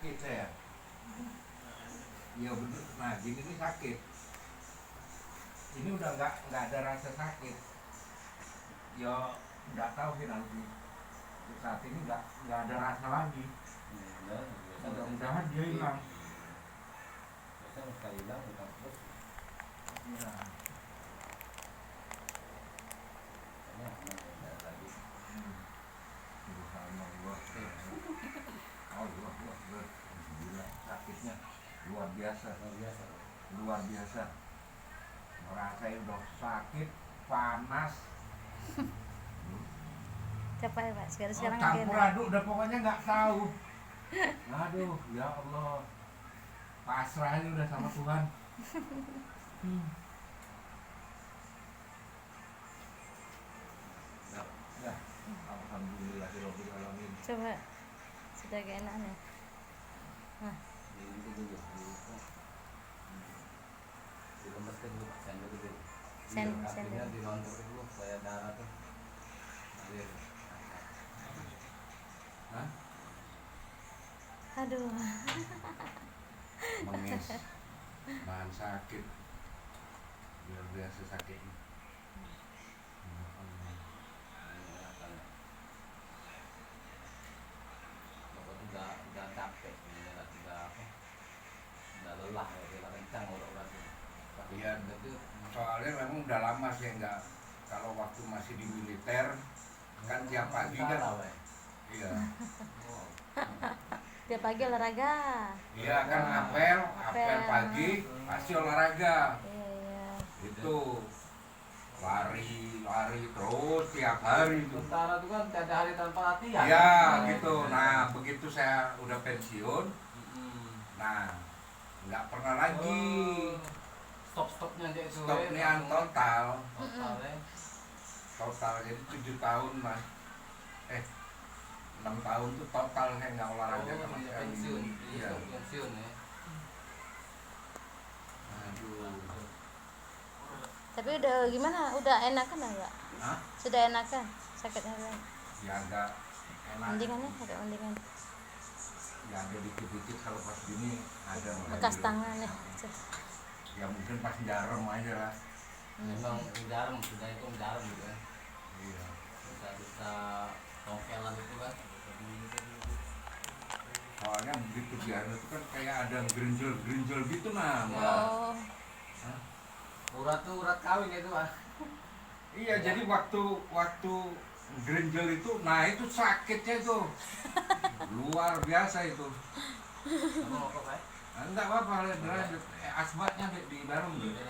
sakit saya. Iya bener. Nah gini nih sakit. Ini udah nggak ada rasa sakit. Ya nggak tahu sih nanti. Saat ini nggak ada rasa lagi. Mudah-mudahan dia hilang. Biasanya sekali hilang hilang terus. Iya. Kayaknya nggak lagi. Oh luar gila sakitnya luar biasa. Luar biasa. Ngerasain udah sakit, panas. Capek Pak, sekarang Campur aduk udah pokoknya nggak tahu. Aduh, ya Allah. Pasrah ini udah sama Tuhan. Ya, alhamdulillahirabbil alamin. Coba sudah gak enak nih. Nah, Ini dulu. Dilemaskan dulu, sendok dulu. Kakinya dilontok dulu supaya darah tuh. Alir. Hah? aduh. Menges. Nahan sakit. Luar biasa sakitnya. Udah capek, udah lelah ya, udah kencang urat-uratnya. Iya, soalnya memang udah lama sih nggak, kalau waktu masih di militer kan tiap pagi kan. Iya. Tiap pagi olahraga. Iya kan apel pagi pasti olahraga. Iya. Itu lari terus tiap hari itu. Sementara itu kan tiada hari tanpa latihan. Iya gitu. Nah begitu saya udah pensiun, nah nggak pernah lagi. Stopnya aja itu. Stopnya total. Total ya. Jadi 7 tahun mas. 6 tahun tuh total saya nggak olahraga sama sekali. Pensiun. Iya. Pensiun ya. Aduh. Tapi udah gimana? Udah enakan enggak? Hah? Sudah enakan sakitnya kan? Ya agak enak. Mendingannya agak mendingan. Ya ada dikit-dikit kalau pas gini ada. Bekas tangan ya. Ya mungkin pas jarum aja lah. Memang jarum, sudah itu jarum gitu kan. Iya. Bisa tongkelan itu kan. Soalnya begitu biasa itu kan kayak ada gerinjel gitu nah. Oh. Hah? Urat tuh urat kawin itu Pak. Iya jadi waktu gerinjel itu, nah itu sakitnya itu luar biasa itu. Kamu apa Pak? Enggak apa-apa, asmatnya di dalam gitu.